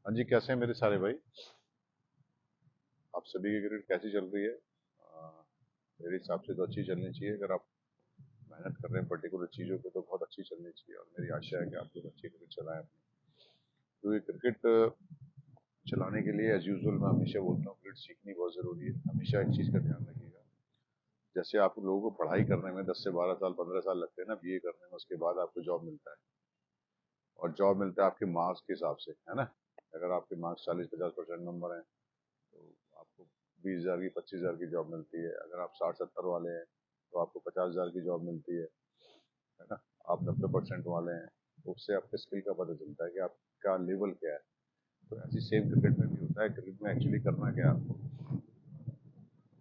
हाँ जी, कैसे हैं मेरे सारे भाई। आप सभी की क्रिकेट कैसी चल रही है? मेरे हिसाब से तो अच्छी चलनी चाहिए। अगर आप मेहनत कर रहे हैं पर्टिकुलर चीज़ों पे तो बहुत अच्छी चलनी चाहिए, और मेरी आशा है कि आप लोग अच्छी क्रिकेट चलाएं अपनी। तो ये क्रिकेट चलाने के लिए एज यूजुअल मैं हमेशा बोलता हूँ, क्रिकेट सीखनी बहुत ज़रूरी है। हमेशा एक चीज़ का ध्यान रखिएगा, जैसे आप लोगों को पढ़ाई करने में 10 से 12 साल 15 साल लगते हैं ना, बीए करने में, उसके बाद आपको जॉब मिलता है। और जॉब मिलता है आपके मार्क्स के हिसाब से, है ना। अगर आपके मार्क्स 40-50% नंबर हैं तो आपको 20,000 की 25,000 की जॉब मिलती है। अगर आप 60-70 वाले हैं तो आपको 50,000 की जॉब मिलती है ना। आप 90% वाले हैं तो उससे आपके स्किल का पता चलता है कि आपका लेवल क्या है। तो ऐसी सेम क्रिकेट में भी होता है। क्रिकेट में एक्चुअली करना क्या है आपको,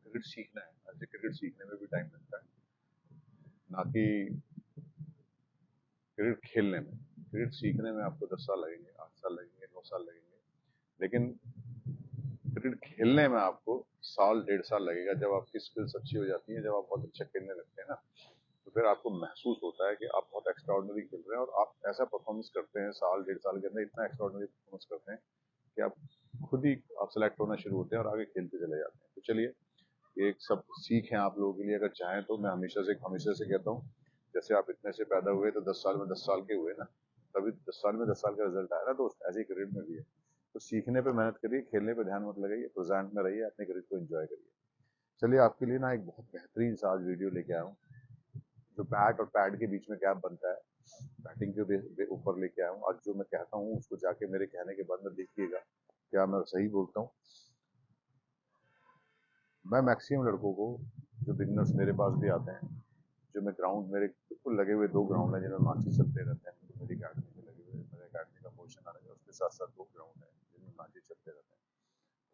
क्रिकेट सीखना है। ऐसे क्रिकेट सीखने में भी टाइम लगता है, ना कि क्रिकेट खेलने में। क्रिकेट सीखने में आपको 10 साल लगेंगे, 8 साल लगेंगे, 9 साल लगेंगे, लेकिन क्रिकेट खेलने में आपको साल 1.5 साल लगेगा। जब आपकी स्किल्स अच्छी हो जाती है, जब आप बहुत अच्छा खेलने लगते हैं ना, तो फिर आपको महसूस होता है कि आप बहुत एक्स्ट्राऑर्डिनरी खेल रहे हैं, और आप ऐसा परफॉर्मेंस करते हैं साल 1.5 साल के अंदर, इतना एक्स्ट्राऑर्डिनरी परफॉर्मेंस करते हैं कि आप खुद ही आप सेलेक्ट होना शुरू होते हैं और आगे खेलते चले जाते हैं। तो चलिए, ये एक सब सीख है आप लोगों के लिए। अगर चाहें तो मैं हमेशा से कहता हूँ, जैसे आप इतने से पैदा हुए तो 10 साल में 10 साल के हुए ना, तभी 10 साल में 10 साल का रिजल्ट आया ना। तो ऐसे ही क्रिकेट में भी है। तो सीखने पे मेहनत करिए, खेलने पे ध्यान मत लगाइए, प्रेजेंट में रहिए, अपने क्रिकेट को एंजॉय करिए। चलिए, आपके लिए ना एक बहुत बेहतरीन सा आज वीडियो लेके आया हूँ, जो बैट और पैड के बीच में गैप बनता है, बैटिंग के ऊपर लेके आया हूँ। आज जो मैं कहता हूँ उसको जाके मेरे कहने के बाद में देखिएगा क्या मैं सही बोलता हूँ। मैं मैक्सिमम लड़कों को, जो बिगनर्स मेरे पास भी आते हैं, जो मैं ग्राउंड, मेरे बिल्कुल लगे हुए 2 ग्राउंड है जिनमें मैचेस चलते रहते हैं, मेरी अकेडमी में लगे हुए, मेरे अकेडमी का पोर्शन आ रहा है, उसके साथ साथ 2 ग्राउंड है जिनमें मैचेस चलते रहते हैं।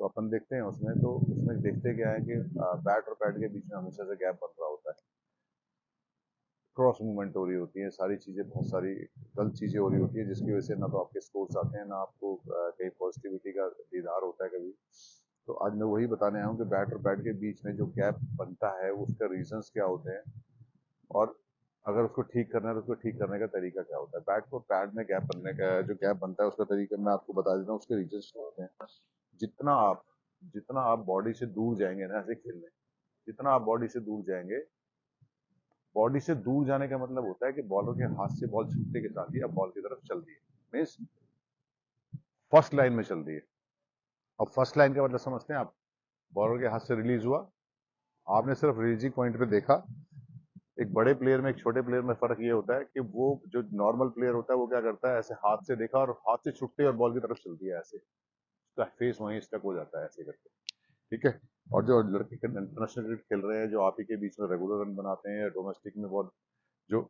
तो अपन देखते हैं उसमें, तो उसमें देखते क्या है कि बैट और पैड के बीच में हमेशा से गैप बन रहा होता है। क्रॉस मूवमेंट हो रही होती है, सारी चीजें, बहुत सारी गलत चीजें हो रही होती है, जिसकी वजह से ना तो आपके स्कोर्स आते हैं, ना आपको कहीं पॉजिटिविटी का दीदार होता है कभी। तो आज मैं वही बताने आया हूँ कि बैट और पैड के बीच में जो गैप बनता है उसका रीजंस क्या होते हैं, और अगर उसको ठीक करना है तो उसको ठीक करने का तरीका क्या होता है। बैट और पैड में गैप बनने का जो गैप बनता है उसका तरीका मैं आपको बता देता हूँ, उसके रीजंस क्या होते हैं। जितना आप जितना आप बॉडी से दूर जाएंगे ना ऐसे खेलने, जितना आप बॉडी से दूर जाएंगे, बॉडी से दूर जाने का मतलब होता है कि बॉलर के हाथ से बॉल छूटने के साथ ही अब बॉल की तरफ चल रही है, मीन्स फर्स्ट लाइन में चल रही है। अब फर्स्ट लाइन का मतलब समझते हैं आप, बॉलर के हाथ से रिलीज हुआ, आपने सिर्फ रिलीजिंग पॉइंट पे देखा। एक बड़े प्लेयर में एक छोटे प्लेयर में फर्क ये होता है कि वो जो नॉर्मल प्लेयर होता है वो क्या करता है, ऐसे हाथ से देखा और हाथ से छुट्टी और बॉल की तरफ चलती है, ऐसे उसका फेस वहीं स्टक हो जाता है ऐसे करके। ठीक है। और जो लड़के इंटरनेशनल क्रिकेट खेल रहे हैं, जो आप ही के बीच में रेगुलर रन बनाते हैं, या डोमेस्टिक में बहुत जो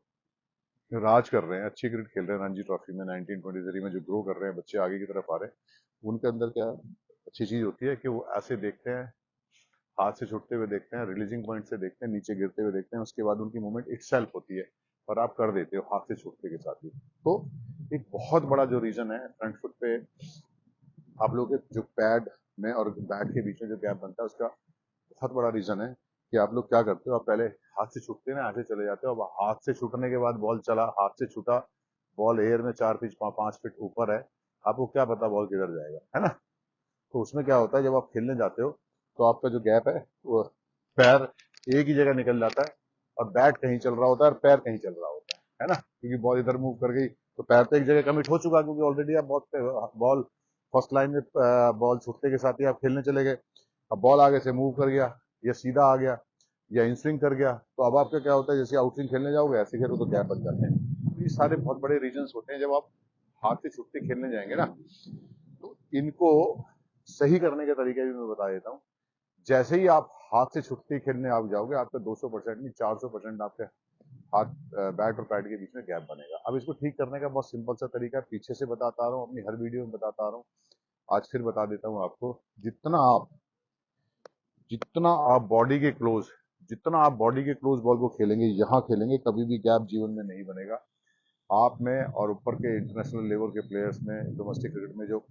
राज कर रहे हैं, अच्छी क्रिकेट खेल रहे हैं, रणजी ट्रॉफी में 1923 में जो ग्रो कर रहे हैं बच्चे, आगे की तरफ आ रहे हैं, उनके अंदर क्या अच्छी चीज होती है कि वो ऐसे देखते हैं, हाथ से छूटते हुए देखते हैं, रिलीजिंग पॉइंट से देखते हैं, नीचे गिरते हुए देखते हैं, उसके बाद उनकी मूवमेंट इटसेल्फ होती है, और आप कर देते हो हाथ से छूटते के साथ ही। तो एक बहुत बड़ा जो रीजन है फ्रंट फुट पे, आप लोग के जो पैड में और बैट के बीच में जो गैप बनता है, उसका बहुत बड़ा रीजन है कि आप लोग क्या करते हो, आप पहले हाथ से छूटते हैं ना, ऐसे चले जाते हो। अब हाथ से छूटने के बाद बॉल चला, हाथ से छूटा, बॉल एयर में 4 फीट 5 फीट ऊपर है, आपको क्या पता बॉल किधर जाएगा, है ना। तो उसमें क्या होता है, जब आप खेलने जाते हो तो आपका जो गैप है वो, पैर एक ही जगह निकल जाता है, और बैट कहीं चल रहा होता है और पैर कहीं चल रहा होता है ना, क्योंकि बॉल इधर मूव कर गई तो पैर तो एक जगह कमिट हो चुका, क्योंकि ऑलरेडी आप बॉल फर्स्ट लाइन में बॉल छूटते के साथ ही आप खेलने चले गए। अब बॉल आगे से मूव कर गया, या सीधा आ गया, या इन स्विंग कर गया, तो अब आपका क्या होता है, जैसे आउट स्विंग खेलने जाओगे ऐसे खेलो तो गैप बन जाते हैं। तो ये सारे बहुत बड़े रीजंस होते हैं। जब आप हाथ से छुट्टी खेलने जाएंगे ना, तो इनको सही करने का तरीका भी मैं बता देता हूँ। जैसे ही आप हाथ से छुट्टी खेलने आप जाओगे, आपका 200% नहीं 400% आपके हाथ, बैट और पैड के बीच में गैप बनेगा। अब इसको ठीक करने का बहुत सिंपल सा तरीका है, पीछे से बताता आ रहा हूँ, अपनी हर वीडियो में बताता आ रहा हूँ, आज फिर बता देता हूँ आपको। जितना आप जितना आप बॉडी के क्लोज जितना आप बॉडी के क्लोज बॉल को खेलेंगे, यहाँ खेलेंगे, कभी भी गैप जीवन में नहीं बनेगा। आप में और ऊपर के इंटरनेशनल लेवल के प्लेयर्स में, डोमेस्टिक क्रिकेट में जो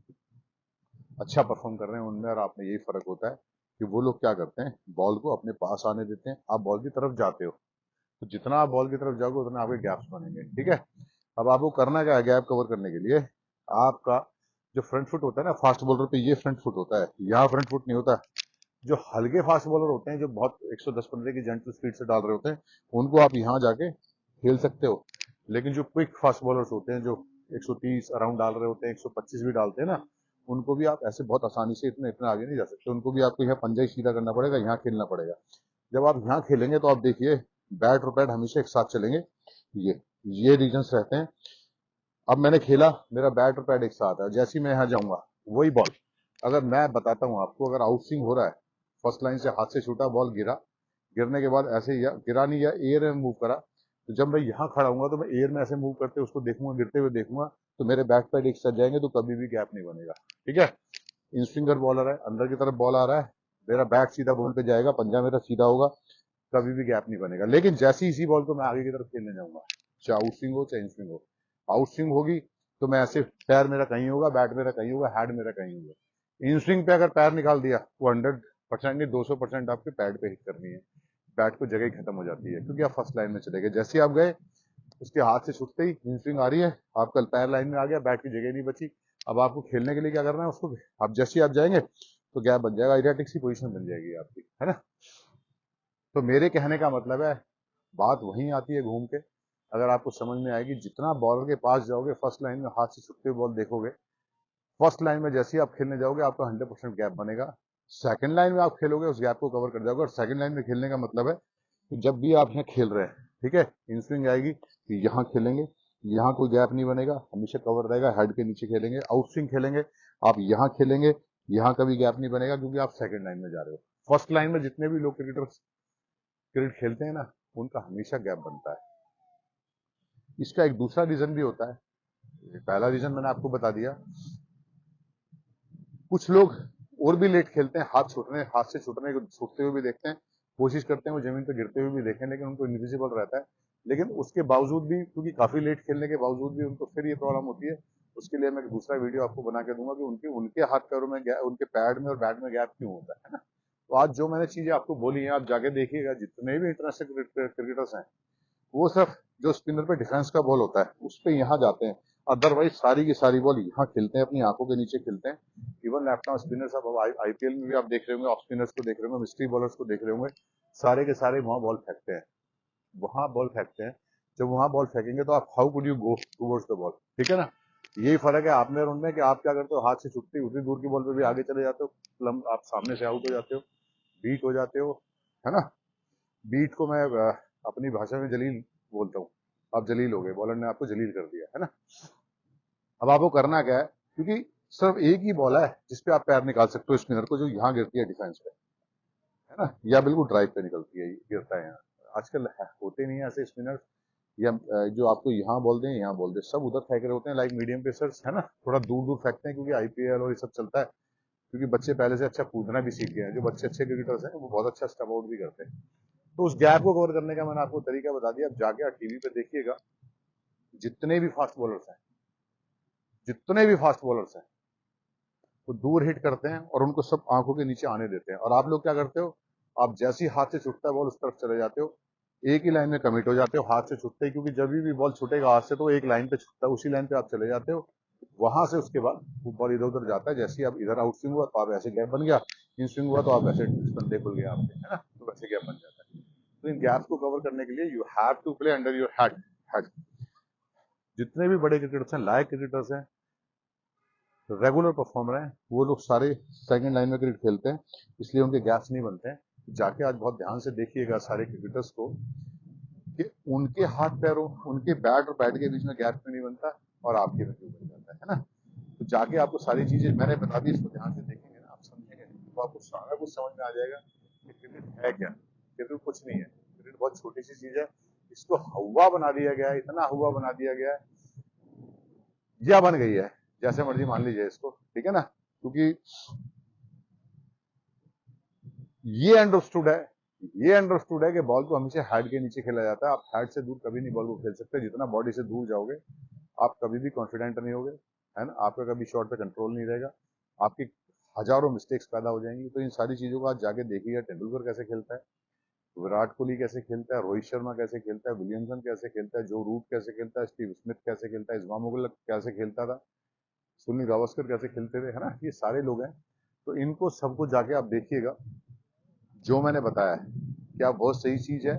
अच्छा परफॉर्म कर रहे हैं, उनमें और आप में यही फर्क होता है कि वो लोग क्या करते हैं, बॉल को अपने पास आने देते हैं, आप बॉल की तरफ जाते हो। तो जितना आप बॉल की तरफ जाओगे उतना आपके गैप्स बनेंगे। ठीक है। अब आपको करना क्या है, गैप कवर करने के लिए आपका जो फ्रंट फुट होता है ना फास्ट बॉलर पे, ये फ्रंट फुट होता है, यहाँ फ्रंट फुट नहीं होता। जो हल्के फास्ट बॉलर होते हैं, जो बहुत 110-15 की जेंटल स्पीड से डाल रहे होते हैं, उनको आप यहाँ जाके खेल सकते हो। लेकिन जो क्विक फास्ट बॉलर्स होते हैं, जो 130 अराउंड डाल रहे होते हैं, 125 भी डालते हैं ना, उनको भी आप ऐसे बहुत आसानी से इतने इतना आगे नहीं जा सकते। उनको भी आपको यहाँ पंजा ही सीधा करना पड़ेगा, यहाँ खेलना पड़ेगा। जब आप यहाँ खेलेंगे तो आप देखिए बैट और पैड हमेशा एक साथ चलेंगे। ये रीजन्स रहते हैं। अब मैंने खेला, मेरा बैट और पैड एक साथ है, जैसे ही मैं यहाँ जाऊंगा वही बॉल, अगर मैं बताता हूँ आपको, अगर आउट स्विंग हो रहा है, फर्स्ट लाइन से हाथ से छूटा, बॉल गिरा, गिरने के बाद ऐसे गिरा नहीं, या एयर में मूव करा, तो जब मैं यहाँ खड़ा हूंगा तो मैं एयर में ऐसे मूव करते उसको देखूंगा, गिरते हुए देखूंगा, तो मेरे बैक पैड एक साथ जाएंगे, तो कभी भी गैप नहीं बनेगा। ठीक है। इन स्विंगर बॉलर है, अंदर की तरफ बॉल आ रहा है, मेरा बैक सीधा बॉल पे जाएगा, पंजा मेरा सीधा होगा, कभी भी गैप नहीं बनेगा। लेकिन जैसे ही इसी बॉल को मैं आगे की तरफ खेलने जाऊंगा, चाहे आउट स्विंग हो चाहे इन स्विंग हो, आउट स्विंग होगी तो मैं ऐसे, पैर मेरा कहीं होगा, बैट मेरा कहीं होगा, हेड मेरा कहीं होगा। इन स्विंग पे अगर पैर निकाल दिया, वो 100% नहीं, 200% आपके पैड पे हिट करनी है, बैट को जगह ही खत्म हो जाती है, क्योंकि आप फर्स्ट लाइन में चले गए। जैसे ही आप गए, उसके हाथ से छूटते ही इन स्विंग आ रही है, आपका पैर लाइन में आ गया, बैट की जगह नहीं बची। अब आपको खेलने के लिए क्या करना है उसको, आप जैसे ही आप जाएंगे तो गैप बन जाएगा, इरेटिक सी पोजीशन बन जाएगी आपकी, है ना। तो मेरे कहने का मतलब है, बात वहीं आती है घूम के, अगर आपको समझ में आएगी, जितना बॉलर के पास जाओगे, फर्स्ट लाइन में हाथ से छुट्टे हुए बॉल देखोगे, फर्स्ट लाइन में जैसे ही आप खेलने जाओगे आपका 100% गैप बनेगा। सेकंड लाइन में आप खेलोगे, उस गैप को कवर कर जाओगे। और सेकंड लाइन में खेलने का मतलब है कि जब भी आप यहाँ खेल रहे हैं, ठीक है, इन स्विंग आएगी तो यहाँ खेलेंगे, यहाँ कोई गैप नहीं बनेगा, हमेशा कवर रहेगा, हेड के नीचे खेलेंगे। आउट स्विंग खेलेंगे, आप यहाँ खेलेंगे, यहाँ कभी गैप नहीं बनेगा, क्योंकि आप सेकंड लाइन में जा रहे हो। फर्स्ट लाइन में जितने भी लोग क्रिकेटर क्रिकेट खेलते हैं ना, उनका हमेशा गैप बनता है। इसका एक दूसरा रीजन भी होता है। पहला रीजन मैंने आपको बता दिया, कुछ लोग और भी लेट खेलते हैं, हाथ से छूटते हुए भी देखते हैं, कोशिश करते हैं वो जमीन पे गिरते हुए भी देखें, लेकिन उनको इनविजिबल रहता है। लेकिन उसके बावजूद भी, क्योंकि काफी लेट खेलने के बावजूद भी उनको फिर ये प्रॉब्लम होती है, उसके लिए मैं एक दूसरा वीडियो आपको बना के दूंगा कि उनके उनके हाथ पैरों में, उनके पैड में और बैट में गैप क्यों होता है ना। तो आज जो मैंने चीजें आपको बोली हैं, आप जाके देखिएगा, जितने भी इंटरनेशनल क्रिकेटर्स हैं, वो सिर्फ जो स्पिनर पे डिफेंस का बॉल होता है उस पे यहाँ जाते हैं, अदरवाइज सारी की सारी बॉल यहाँ खेलते हैं, अपनी आंखों के नीचे खेलते हैं। इवन लेफ्ट आर्म स्पिनर्स, अब आईपीएल में भी आप देख रहे होंगे, ऑफ स्पिनर्स को देख रहे होंगे, मिस्ट्री बॉलर्स को देख रहे होंगे, सारे के सारे वहां बॉल फेंकते हैं, वहां बॉल फेंकते हैं। जब वहां बॉल फेंकेंगे तो आप how could you go towards the ball, ठीक है ना। यही फर्क है आप में और उनमें, कि आप क्या करते हो, हाथ से छुट्टी उतनी दूर की बॉल पे भी आगे चले जाते हो, आप सामने से आउट हो जाते हो, बीट हो जाते हो, है ना। बीट को मैं अपनी भाषा में जलील बोलता हूँ, आप जलील हो गए, बॉलर ने आपको जलील कर दिया, है ना। अब आपको करना क्या है, क्योंकि सिर्फ एक ही बॉल है जिसपे आप पैर निकाल सकते हो स्पिनर को, जो यहाँ गिरती है डिफेंस पे, है ना, या बिल्कुल ड्राइव पे निकलती है, गिरता है यहाँ। आजकल होते नहीं है ऐसे स्पिनर, या जो आपको यहाँ बोल दें, यहाँ बोल दे, सब उधर फेंक रहे होते हैं, लाइक मीडियम पेसर्स, है ना, थोड़ा दूर दूर फेंकते हैं, क्योंकि आईपीएल और ये सब चलता है, क्योंकि बच्चे पहले से अच्छा कूदना भी सीख गए हैं। जो बच्चे अच्छे क्रिकेटर्स हैं वो बहुत अच्छा स्टंप आउट भी करते हैं। तो उस गैप को कवर करने का मैंने आपको तरीका बता दिया। अब जाके आप टीवी पे देखिएगा, जितने भी फास्ट बॉलर्स हैं, जितने भी फास्ट बॉलर्स हैं, वो दूर हिट करते हैं और उनको सब आंखों के नीचे आने देते हैं। और आप लोग क्या करते हो, आप जैसे ही हाथ से छुटता है बॉल, उस तरफ चले जाते हो, एक ही लाइन में कमिट हो जाते हो हाथ से छुटते ही, क्योंकि जब भी बॉल छूटेगा हाथ से तो एक लाइन पे छुटता है, उसी लाइन पे आप चले जाते हो। वहां से उसके बाद वो बॉल इधर उधर जाता है, जैसे ही आप इधर आउट स्विंग हुआ तो आप ऐसे गैप बन गया, इन स्विंग हुआ तो आप ऐसे बंदे खुल गया आपके, है ना, तो वैसे गैप बन जाता है। तो इन गैप्स को कवर करने के लिए you have to play under your head. जितने भी बड़े क्रिकेटर्स हैं, लायक क्रिकेटर्स हैं, रेगुलर परफॉर्मर हैं, वो लोग सारे सेकंड लाइन में क्रिकेट खेलते हैं, इसलिए उनके गैप्स नहीं बनते हैं। जाके आज बहुत ध्यान से देखिएगा सारे क्रिकेटर्स को, कि उनके हाथ पैरों, उनके बैट और बैट के बीच में गैप क्यों नहीं बनता, और आपके में क्यों बन जाता है ना। तो जाके आपको सारी चीजें मैंने बता दी, इसको ध्यान से देखेंगे ना, आप समझेंगे, तो आपको सारा कुछ समझ में आ जाएगा कि क्रिकेट है क्या। क्रिकेट कुछ नहीं है, क्रिकेट बहुत छोटी सी चीज है, इसको हवा बना दिया गया है, इतना हवा बना दिया गया है, या बन गई है, जैसे मर्जी मान लीजिए इसको, ठीक है ना। क्योंकि ये अंडरस्टूड है, ये अंडरस्टूड है कि बॉल को हमेशा हेड के नीचे खेला जाता है। आप हेड से दूर कभी नहीं बॉल को खेल सकते, जितना बॉडी से दूर जाओगे आप कभी भी कॉन्फिडेंट नहीं होगे, है ना, आपका कभी शॉट पे कंट्रोल नहीं रहेगा, आपकी हजारों मिस्टेक्स पैदा हो जाएंगी। तो इन सारी चीजों को आज जाके देखिएगा, तेंदुलकर कैसे खेलता है, विराट कोहली कैसे खेलता है, रोहित शर्मा कैसे खेलता है, विलियमसन कैसे खेलता है, जो रूट कैसे खेलता है, स्टीव स्मिथ कैसे खेलता है, इस्माम मुगल कैसे खेलता था, सुनील गावस्कर कैसे खेलते थे, है ना, ये सारे लोग हैं। तो इनको सबको जाके आप देखिएगा, जो मैंने बताया है क्या बहुत सही चीज है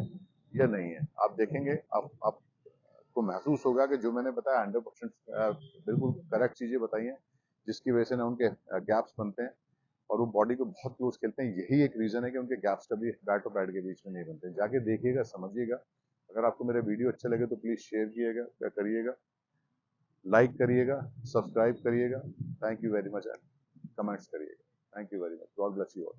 या नहीं है। आप देखेंगे, आपको महसूस होगा कि जो मैंने बताया 100% बिल्कुल करेक्ट चीजें बताई हैं, जिसकी वजह से ना उनके गैप्स बनते हैं और वो बॉडी को बहुत क्लोज खेलते हैं। यही एक रीजन है कि उनके गैप्स कभी बैट और बैट के बीच में नहीं बनते। जाके देखिएगा, समझिएगा। अगर आपको मेरे वीडियो अच्छे लगे तो प्लीज शेयर किएगा या करिएगा, लाइक करिएगा, सब्सक्राइब करिएगा। Thank you very much and comments करिएगा। Thank you very much. God bless you all.